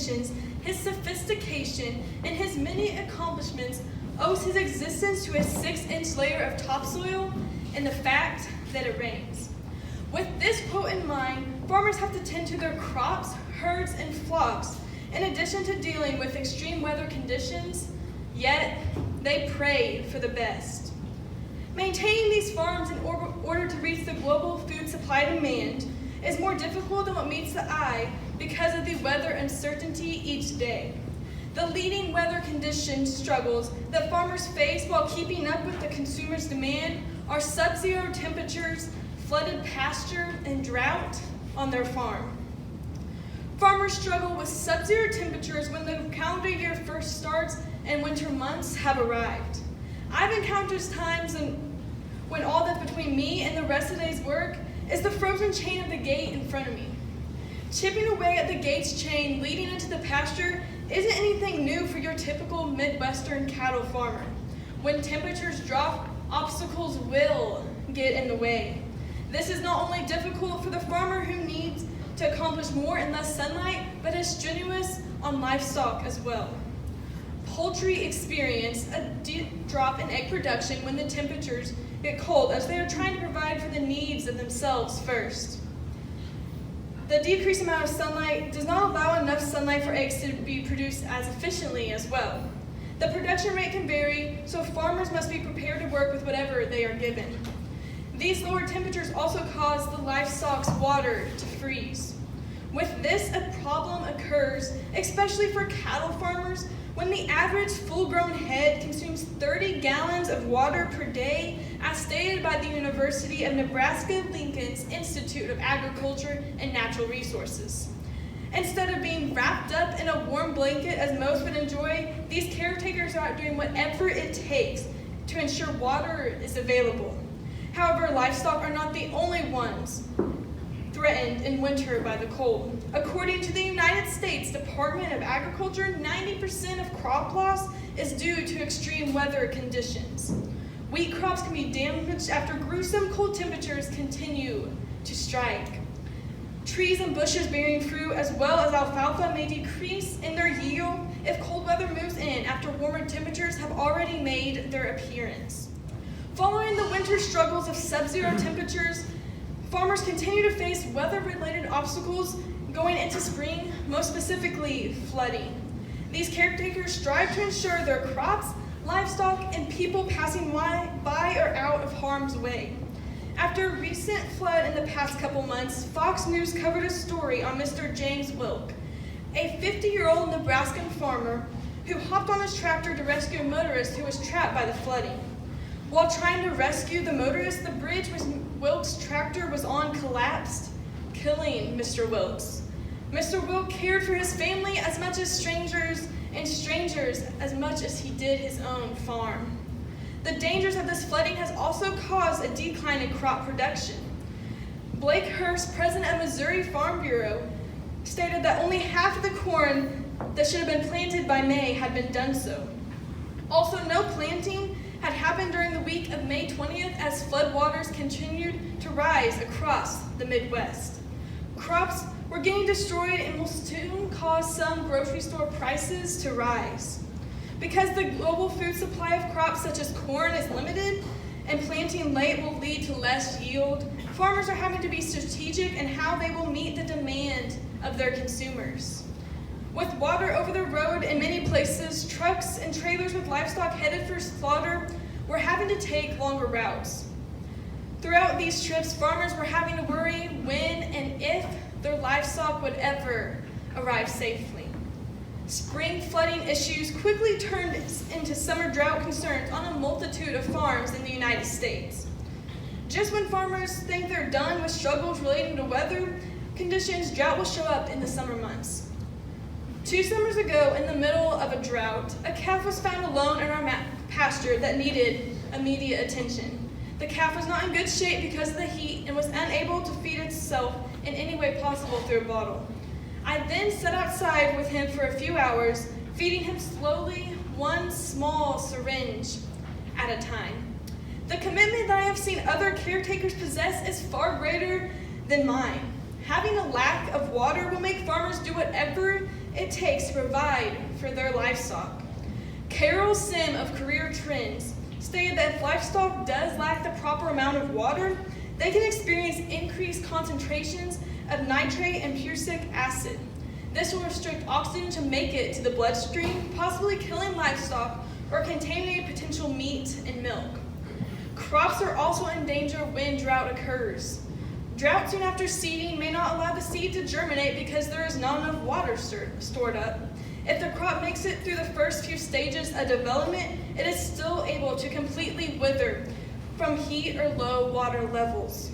conditions, his sophistication, and his many accomplishments owes his existence to a 6-inch layer of topsoil and the fact that it rains. With this quote in mind, farmers have to tend to their crops, herds, and flocks, in addition to dealing with extreme weather conditions, yet they pray for the best. Maintaining these farms in order to reach the global food supply demand is more difficult than what meets the eye because of the weather uncertainty each day. The leading weather condition struggles that farmers face while keeping up with the consumer's demand are sub-zero temperatures, flooded pasture, and drought on their farm. Farmers struggle with sub-zero temperatures when the calendar year first starts and winter months have arrived. I've encountered times when all that's between me and the rest of the day's work is the frozen chain of the gate in front of me. Chipping away at the gate's chain leading into the pasture isn't anything new for your typical Midwestern cattle farmer. When temperatures drop, obstacles will get in the way. This is not only difficult for the farmer who needs to accomplish more in less sunlight, but is strenuous on livestock as well. Poultry experience a drop in egg production when the temperatures get cold, as they are trying to provide for the needs of themselves first. The decreased amount of sunlight does not allow enough sunlight for eggs to be produced as efficiently as well. The production rate can vary, so farmers must be prepared to work with whatever they are given. These lower temperatures also cause the livestock's water to freeze. With this, a problem occurs, especially for cattle farmers, when the average full-grown head consumes 30 gallons of water per day, as stated by the University of Nebraska-Lincoln's Institute of Agriculture and Natural Resources. Instead of being wrapped up in a warm blanket as most would enjoy, these caretakers are out doing whatever it takes to ensure water is available. However, livestock are not the only ones threatened in winter by the cold. According to the United States Department of Agriculture, 90% of crop loss is due to extreme weather conditions. Wheat crops can be damaged after gruesome cold temperatures continue to strike. Trees and bushes bearing fruit, as well as alfalfa, may decrease in their yield if cold weather moves in after warmer temperatures have already made their appearance. Following the winter struggles of sub-zero temperatures, farmers continue to face weather-related obstacles going into spring, most specifically flooding. These caretakers strive to ensure their crops, livestock, and people passing by are out of harm's way. After a recent flood in the past couple months, Fox News covered a story on Mr. James Wilk, a 50-year-old Nebraskan farmer who hopped on his tractor to rescue a motorist who was trapped by the flooding. While trying to rescue the motorist, the bridge which Wilk's tractor was on collapsed, killing Mr. Wilkes. Mr. Wilk cared for his family as much as strangers as much as he did his own farm. The dangers of this flooding has also caused a decline in crop production. Blake Hurst, president of Missouri Farm Bureau, stated that only half of the corn that should have been planted by May had been done so. Also, no planting had happened during the week of May 20th as floodwaters continued to rise across the Midwest. Crops were getting destroyed and will soon cause some grocery store prices to rise. Because the global food supply of crops such as corn is limited and planting late will lead to less yield, farmers are having to be strategic in how they will meet the demand of their consumers. With water over the road in many places, trucks and trailers with livestock headed for slaughter were having to take longer routes. Throughout these trips, farmers were having to worry when and if their livestock would ever arrive safely. Spring flooding issues quickly turned into summer drought concerns on a multitude of farms in the United States. Just when farmers think they're done with struggles relating to weather conditions, drought will show up in the summer months. 2 summers ago, in the middle of a drought, a calf was found alone in our pasture that needed immediate attention. The calf was not in good shape because of the heat and was unable to feed itself in any way possible through a bottle. I then sat outside with him for a few hours, feeding him slowly, one small syringe at a time. The commitment that I have seen other caretakers possess is far greater than mine. Having a lack of water will make farmers do whatever it takes to provide for their livestock. Carol Sim of Career Trends stated that if livestock does lack the proper amount of water, they can experience increased concentrations of nitrate and prussic acid. This will restrict oxygen to make it to the bloodstream, possibly killing livestock or contaminating potential meat and milk. Crops are also in danger when drought occurs. Drought soon after seeding may not allow the seed to germinate because there is not enough water stored up. If the crop makes it through the first few stages of development, it is still able to completely wither from heat or low water levels.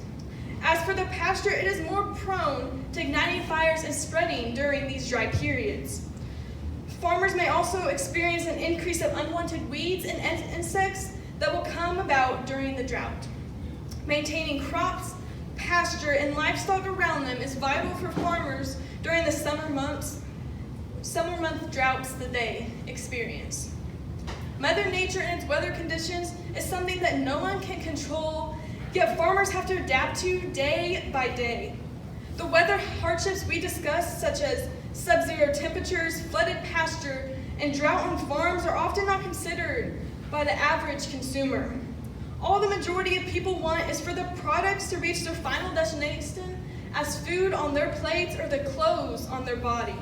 As for the pasture, it is more prone to igniting fires and spreading during these dry periods. Farmers may also experience an increase of unwanted weeds and insects that will come about during the drought. Maintaining crops, pasture, and livestock around them is vital for farmers during the summer month droughts that they experience. Mother Nature and its weather conditions is something that no one can control, yet farmers have to adapt to day by day. The weather hardships we discuss, such as sub-zero temperatures, flooded pasture, and drought on farms are often not considered by the average consumer. All the majority of people want is for the products to reach their final destination as food on their plates or the clothes on their body.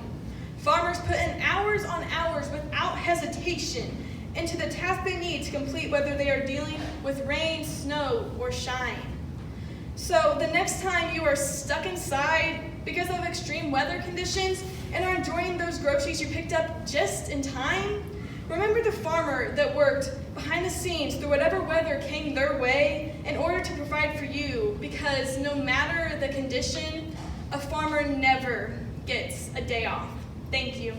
Farmers put in hours on hours without hesitation into the task they need to complete, whether they are dealing with rain, snow, or shine. So the next time you are stuck inside because of extreme weather conditions and are enjoying those groceries you picked up just in time, remember the farmer that worked behind the scenes through whatever weather came their way in order to provide for you, because no matter the condition, a farmer never gets a day off. Thank you.